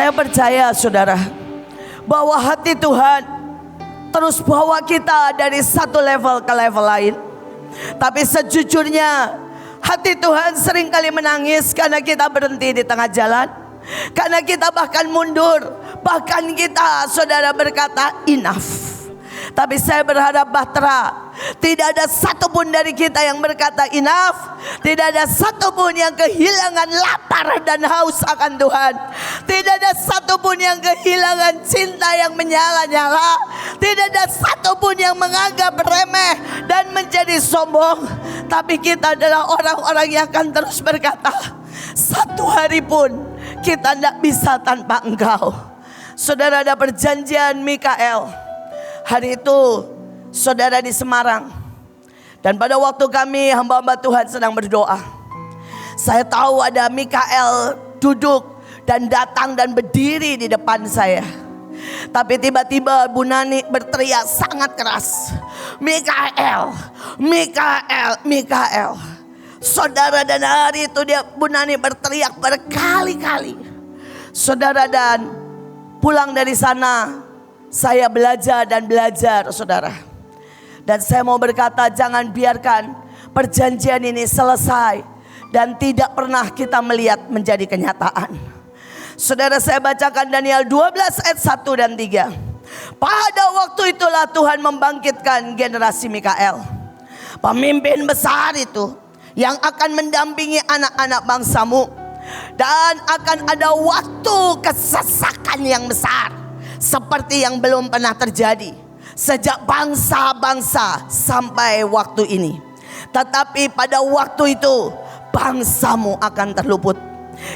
Saya percaya saudara, bahwa hati Tuhan terus bawa kita dari satu level ke level lain. Tapi sejujurnya hati Tuhan seringkali menangis karena kita berhenti di tengah jalan, karena kita bahkan mundur, bahkan kita saudara berkata enough. Tapi saya berharap bahtera, tidak ada satupun dari kita yang berkata enough. Tidak ada satupun yang kehilangan lapar dan haus akan Tuhan. Tidak ada satupun yang kehilangan cinta yang menyala-nyala. Tidak ada satupun yang menganggap remeh dan menjadi sombong. Tapi kita adalah orang-orang yang akan terus berkata, satu hari pun kita tidak bisa tanpa Engkau. Saudara, ada perjanjian Mikael. Hari itu saudara di Semarang, dan pada waktu kami hamba-hamba Tuhan sedang berdoa, saya tahu ada Mikael duduk dan datang dan berdiri di depan saya. Tapi tiba-tiba Bu Nani berteriak sangat keras, Mikael, Mikael, Mikael. Saudara, dan hari itu Bu Nani berteriak berkali-kali. Saudara, dan pulang dari sana saya belajar dan belajar saudara. Dan saya mau berkata, jangan biarkan perjanjian ini selesai dan tidak pernah kita melihat menjadi kenyataan. Saudara, saya bacakan Daniel 12 ayat 1 dan 3. Pada waktu itulah Tuhan membangkitkan generasi Mikael, pemimpin besar itu, yang akan mendampingi anak-anak bangsamu. Dan akan ada waktu kesesakan yang besar, seperti yang belum pernah terjadi sejak bangsa-bangsa sampai waktu ini. Tetapi pada waktu itu bangsamu akan terluput,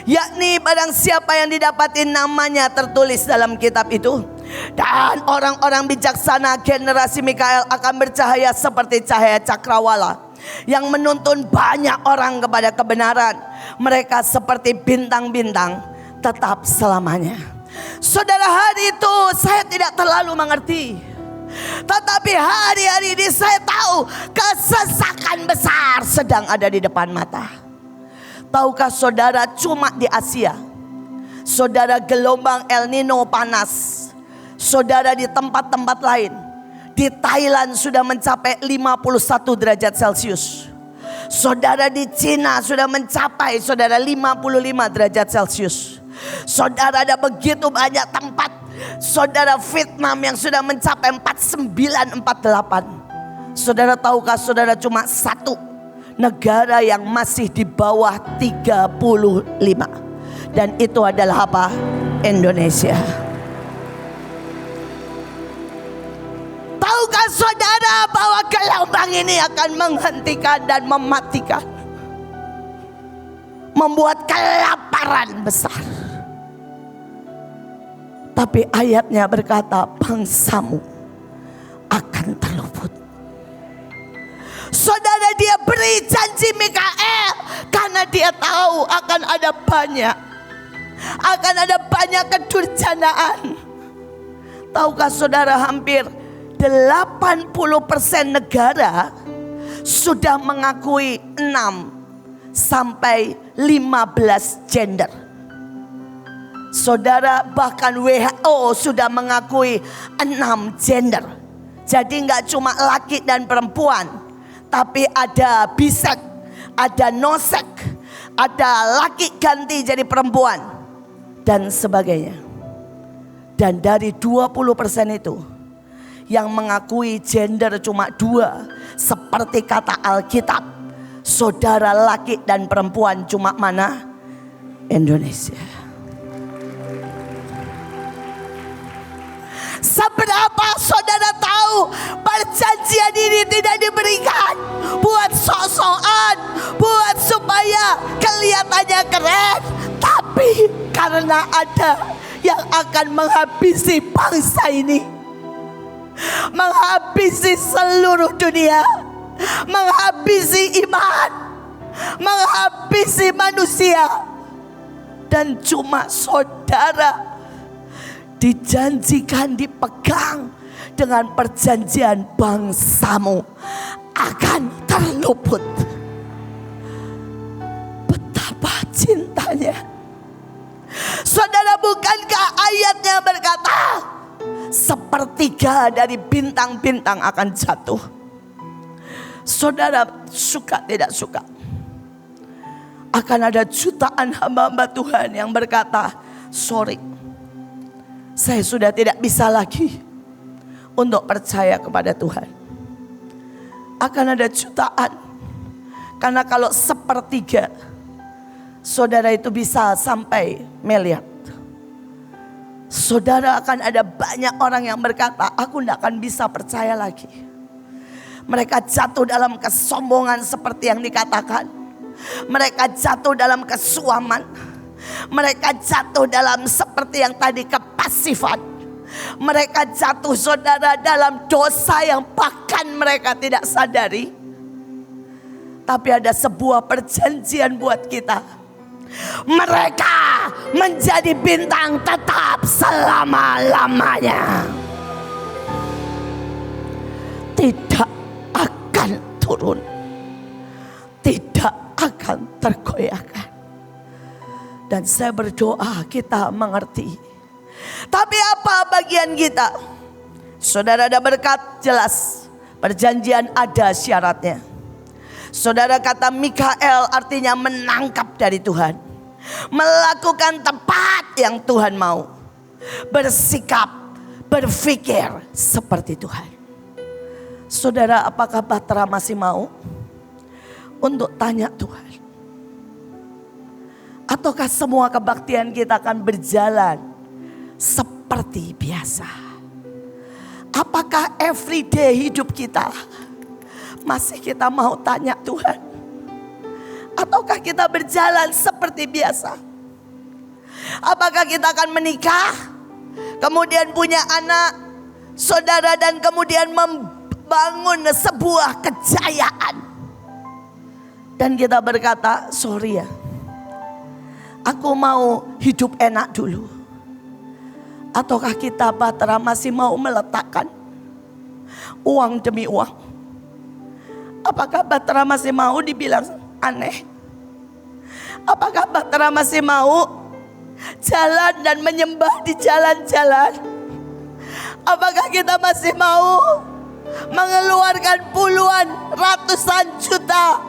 yakni barang siapa yang didapati namanya tertulis dalam kitab itu. Dan orang-orang bijaksana generasi Mikael akan bercahaya seperti cahaya cakrawala yang menuntun banyak orang kepada kebenaran. Mereka seperti bintang-bintang tetap selamanya. Saudara, hari itu saya tidak terlalu mengerti, tetapi hari-hari ini saya tahu kesesakan besar sedang ada di depan mata. Tahukah saudara, cuma di Asia, saudara, gelombang El Nino panas. Saudara, di tempat-tempat lain, di Thailand sudah mencapai 51 derajat Celcius. Saudara, di Cina sudah mencapai saudara 55 derajat Celcius. Saudara, ada begitu banyak tempat. Saudara, Vietnam yang sudah mencapai 49, 48. Saudara, tahukah saudara, cuma satu negara yang masih di bawah 35. Dan itu adalah apa? Indonesia. Tahukah saudara bahwa gelombang ini akan menghentikan dan mematikan, membuat kelaparan besar. Tapi ayatnya berkata bangsamu akan terluput. Saudara, dia beri janji Mikael karena dia tahu akan ada banyak kedurjanaan. Tahukah saudara, hampir 80% negara sudah mengakui 6 sampai 15 gender. Saudara, bahkan WHO sudah mengakui 6 gender. Jadi nggak cuma laki dan perempuan, tapi ada bisex, ada no-sex, ada laki ganti jadi perempuan, dan sebagainya. Dan dari 20% itu yang mengakui gender cuma 2, seperti kata Alkitab, saudara, laki dan perempuan cuma mana? Indonesia. Seberapa saudara tahu perjanjian ini tidak diberikan buat sok-sokan, buat supaya kelihatannya keren, tapi karena ada yang akan menghabisi bangsa ini, menghabisi seluruh dunia, menghabisi iman, menghabisi manusia. Dan cuma saudara dijanjikan, dipegang dengan perjanjian bangsamu akan terluput. Betapa cintanya Saudara, bukankah ayatnya berkata sepertiga dari bintang-bintang akan jatuh? Saudara, suka tidak suka, akan ada jutaan hamba-hamba Tuhan yang berkata, sorry, saya sudah tidak bisa lagi untuk percaya kepada Tuhan. Akan ada jutaan. Karena kalau sepertiga, saudara, itu bisa sampai miliar. Saudara, akan ada banyak orang yang berkata, aku tidak akan bisa percaya lagi. Mereka jatuh dalam kesombongan seperti yang dikatakan. Mereka jatuh dalam kesuaman. Mereka jatuh dalam seperti yang tadi, kepasifan. Mereka jatuh, saudara, dalam dosa yang bahkan mereka tidak sadari. Tapi ada sebuah perjanjian buat kita. Mereka menjadi bintang tetap selama-lamanya. Tidak akan turun. Tidak akan tergoyahkan. Dan saya berdoa kita mengerti. Tapi apa bagian kita? Saudara, ada berkat jelas. Perjanjian ada syaratnya. Saudara, kata Mikael artinya menangkap dari Tuhan. Melakukan tepat yang Tuhan mau. Bersikap, berpikir seperti Tuhan. Saudara, apakah Batra masih mau untuk tanya Tuhan? Ataukah semua kebaktian kita akan berjalan seperti biasa? Apakah everyday hidup kita masih kita mau tanya Tuhan? Ataukah kita berjalan seperti biasa? Apakah kita akan menikah, kemudian punya anak, saudara, dan kemudian membangun sebuah kejayaan, dan kita berkata, sorry ya, aku mau hidup enak dulu? Ataukah kita, Batra, masih mau meletakkan uang demi uang? Apakah Batra masih mau dibilang aneh? Apakah Batra masih mau jalan dan menyembah di jalan-jalan? Apakah kita masih mau mengeluarkan puluhan, ratusan juta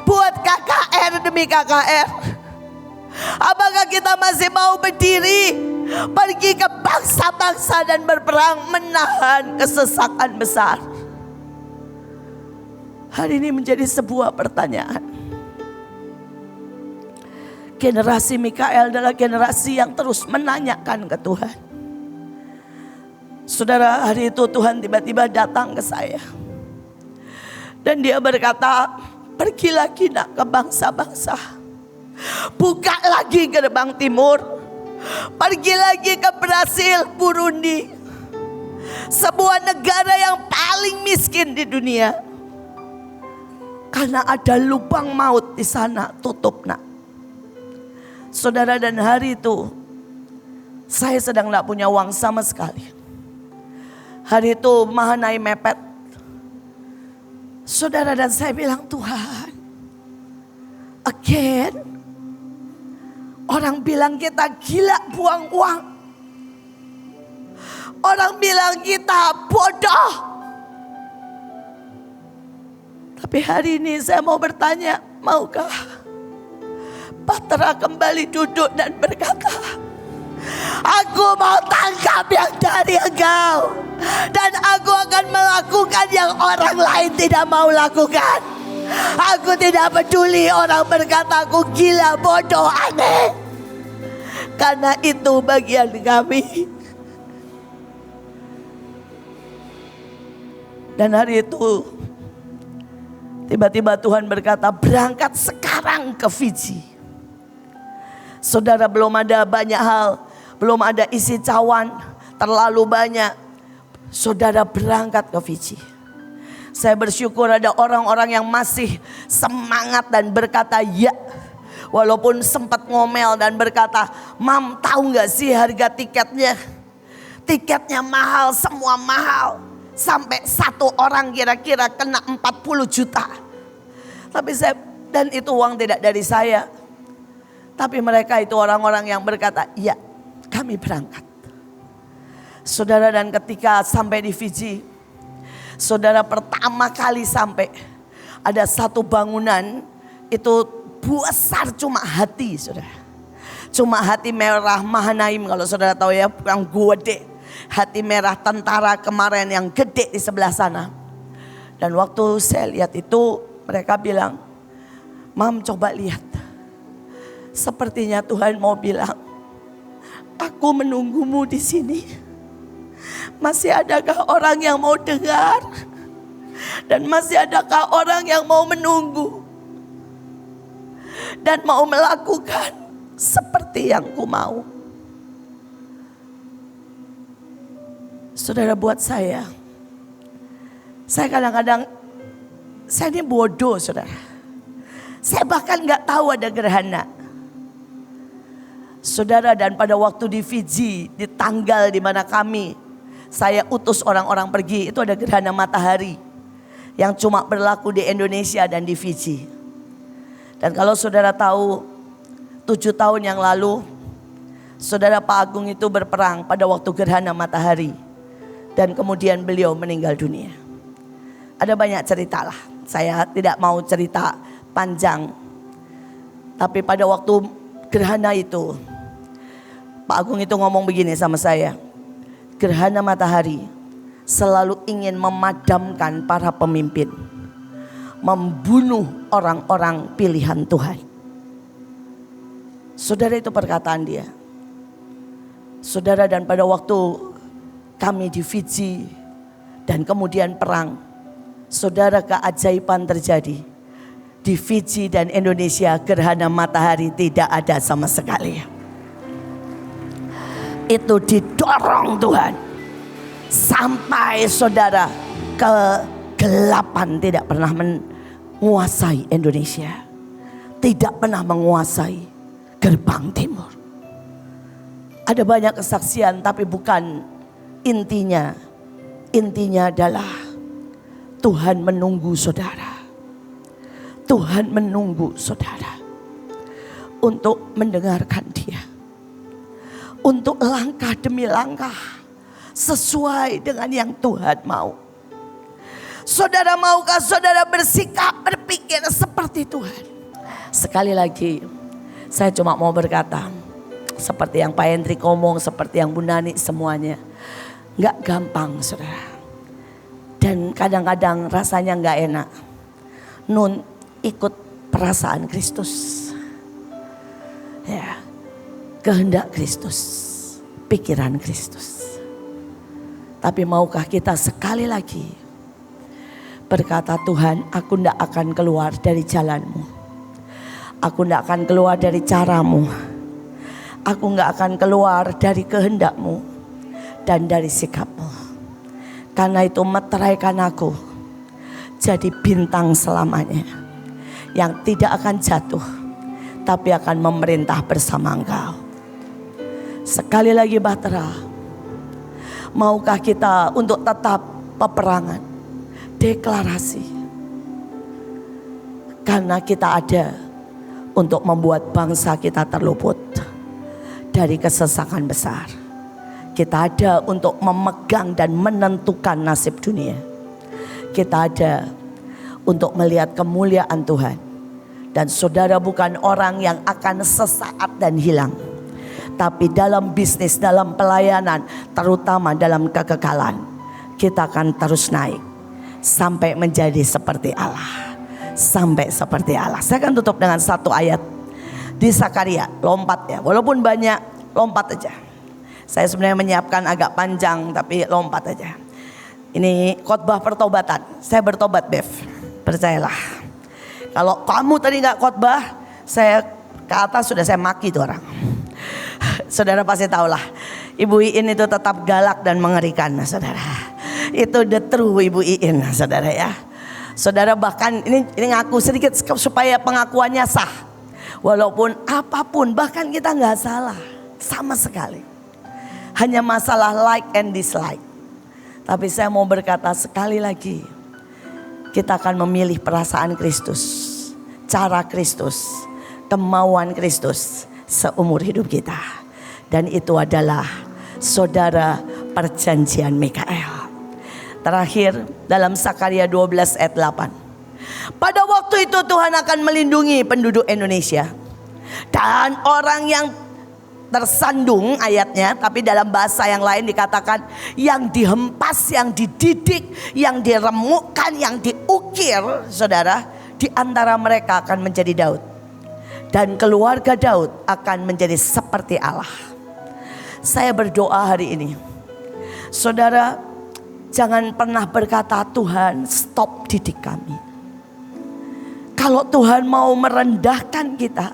buat KKR demi KKR? Apakah kita masih mau berdiri, pergi ke bangsa-bangsa dan berperang menahan kesesakan besar? Hari ini menjadi sebuah pertanyaan. Generasi Mikael adalah generasi yang terus menanyakan ke Tuhan. Saudara, hari itu Tuhan tiba-tiba datang ke saya. Dan dia berkata, pergi lagi nak ke bangsa-bangsa. Buka lagi gerbang timur. Pergi lagi ke Brasil, Burundi. Sebuah negara yang paling miskin di dunia. Karena ada lubang maut di sana, tutup nak. Saudara, dan hari itu saya sedang tidak punya uang sama sekali. Hari itu Mahanai mepet. Saudara, dan saya bilang, Tuhan, again, orang bilang kita gila buang uang. Orang bilang kita bodoh. Tapi hari ini saya mau bertanya, maukah Batra kembali duduk dan berkata, aku mau tangkap yang dari Engkau, dan aku akan melakukan yang orang lain tidak mau lakukan. Aku tidak peduli orang berkata aku gila, bodoh, aneh. Karena itu bagian kami. Dan hari itu tiba-tiba Tuhan berkata, berangkat sekarang ke Fiji. Saudara, belum ada banyak hal, belum ada isi cawan terlalu banyak. Saudara, berangkat ke Fiji. Saya bersyukur ada orang-orang yang masih semangat dan berkata ya. Walaupun sempat ngomel dan berkata, Mam, tahu gak sih harga tiketnya? Tiketnya mahal, semua mahal. Sampai satu orang kira-kira kena 40 juta. Tapi dan itu uang tidak dari saya. Tapi mereka itu orang-orang yang berkata, ya kami berangkat. Saudara, dan ketika sampai di Fiji, saudara, pertama kali sampai, ada satu bangunan itu besar cuma hati, saudara. Cuma hati merah Mahanaim, kalau saudara tahu ya, yang gede. Hati merah tentara kemarin yang gede di sebelah sana. Dan waktu saya lihat itu, mereka bilang, Mam, coba lihat. Sepertinya Tuhan mau bilang, aku menunggumu di sini. Masih adakah orang yang mau dengar? Dan masih adakah orang yang mau menunggu? Dan mau melakukan seperti yang ku mau? Saudara, buat saya kadang-kadang, saya ini bodoh, saudara. Saya bahkan gak tahu ada gerhana. Saudara, dan pada waktu di Fiji, di tanggal di mana saya utus orang-orang pergi, itu ada gerhana matahari yang cuma berlaku di Indonesia dan di Fiji. Dan kalau saudara tahu, 7 tahun yang lalu, saudara Pak Agung itu berperang pada waktu gerhana matahari. Dan kemudian beliau meninggal dunia. Ada banyak cerita lah, saya tidak mau cerita panjang. Tapi pada waktu gerhana itu, Pak Agung itu ngomong begini sama saya. Gerhana matahari selalu ingin memadamkan para pemimpin, membunuh orang-orang pilihan Tuhan. Saudara, itu perkataan dia. Saudara, dan pada waktu kami di Fiji dan kemudian perang, saudara, keajaiban terjadi. Di Fiji dan Indonesia gerhana matahari tidak ada sama sekali. Itu didorong Tuhan. Sampai saudara, kegelapan tidak pernah menguasai Indonesia. Tidak pernah menguasai gerbang timur. Ada banyak kesaksian, tapi bukan intinya. Intinya adalah Tuhan menunggu saudara. Tuhan menunggu saudara untuk mendengarkan Dia, untuk langkah demi langkah sesuai dengan yang Tuhan mau. Saudara, maukah saudara bersikap, berpikir seperti Tuhan? Sekali lagi, saya cuma mau berkata, seperti yang Pak Hendrik ngomong, seperti yang Bu Nani, semuanya gak gampang, saudara. Dan kadang-kadang rasanya gak enak. Nun, ikut perasaan Kristus, ya, kehendak Kristus, pikiran Kristus. Tapi maukah kita sekali lagi berkata, Tuhan, aku tidak akan keluar dari jalanmu, aku tidak akan keluar dari caramu, aku tidak akan keluar dari kehendakmu dan dari sikapmu. Karena itu meteraikan aku jadi bintang selamanya, yang tidak akan jatuh, tapi akan memerintah bersama Engkau. Sekali lagi Bahtera, maukah kita untuk tetap peperangan, deklarasi. Karena kita ada untuk membuat bangsa kita terluput dari kesesakan besar. Kita ada untuk memegang dan menentukan nasib dunia. Kita ada untuk melihat kemuliaan Tuhan. Dan saudara bukan orang yang akan sesaat dan hilang, tapi dalam bisnis, dalam pelayanan, terutama dalam kekekalan, kita akan terus naik sampai menjadi seperti Allah. Sampai seperti Allah. Saya akan tutup dengan satu ayat di Zakaria. Lompat ya, walaupun banyak, lompat aja. Saya sebenarnya menyiapkan agak panjang, tapi lompat aja. Ini khotbah pertobatan. Saya bertobat, Bev, percayalah. Kalau kamu tadi gak khotbah, saya ke atas sudah saya maki tuh orang. Saudara pasti tahulah, Ibu Iin itu tetap galak dan mengerikan, saudara. Itu the true Ibu Iin, saudara ya. Saudara bahkan ini ngaku sedikit supaya pengakuannya sah. Walaupun apapun, bahkan kita gak salah sama sekali. Hanya masalah like and dislike. Tapi saya mau berkata sekali lagi, kita akan memilih perasaan Kristus, cara Kristus, kemauan Kristus seumur hidup kita. Dan itu adalah saudara perjanjian Mikael. Terakhir dalam Sakaria 12 ayat 8. Pada waktu itu Tuhan akan melindungi penduduk Indonesia. Dan orang yang tersandung ayatnya, tapi dalam bahasa yang lain dikatakan yang dihempas, yang dididik, yang diremukkan, yang diukir, saudara, di antara mereka akan menjadi Daud. Dan keluarga Daud akan menjadi seperti Allah. Saya berdoa hari ini, saudara, jangan pernah berkata, Tuhan stop didik kami. Kalau Tuhan mau merendahkan kita,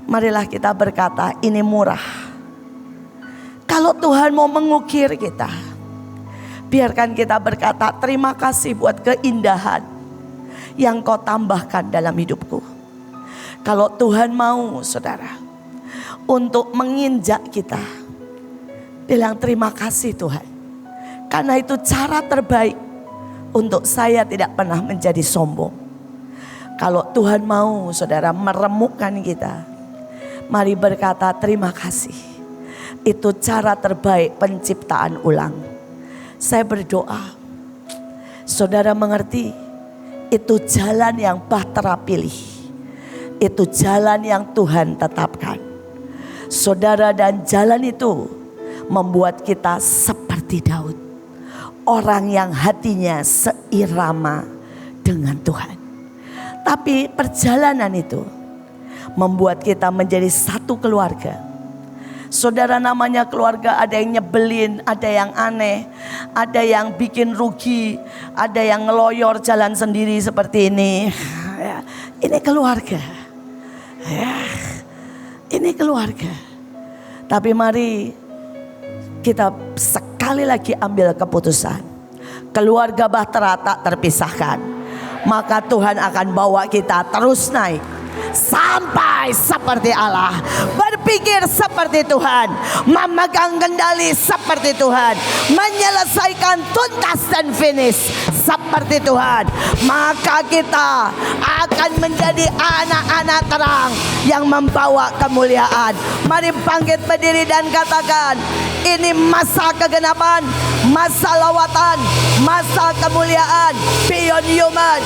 marilah kita berkata ini murah. Kalau Tuhan mau mengukir kita, biarkan kita berkata terima kasih buat keindahan yang kau tambahkan dalam hidupku. Kalau Tuhan mau, saudara, untuk menginjak kita, bilang terima kasih Tuhan. Karena itu cara terbaik untuk saya tidak pernah menjadi sombong. Kalau Tuhan mau, saudara, meremukkan kita, mari berkata terima kasih. Itu cara terbaik penciptaan ulang. Saya berdoa, saudara mengerti, itu jalan yang Bahtera pilih. Itu jalan yang Tuhan tetapkan. Saudara, dan jalan itu membuat kita seperti Daud. Orang yang hatinya seirama dengan Tuhan. Tapi perjalanan itu membuat kita menjadi satu keluarga. Saudara, namanya keluarga, ada yang nyebelin, ada yang aneh, ada yang bikin rugi, ada yang ngeloyor jalan sendiri seperti ini. Ini keluarga. Ini keluarga. Tapi mari kita sekali lagi ambil keputusan. Keluarga Bahtera tak terpisahkan. Maka Tuhan akan bawa kita terus naik sampai seperti Allah, berpikir seperti Tuhan, memegang kendali seperti Tuhan, menyelesaikan tuntas dan finish seperti Tuhan. Maka kita akan menjadi anak-anak terang yang membawa kemuliaan. Mari bangkit berdiri dan katakan, ini masa kegenapan, masa lawatan, masa kemuliaan beyond human.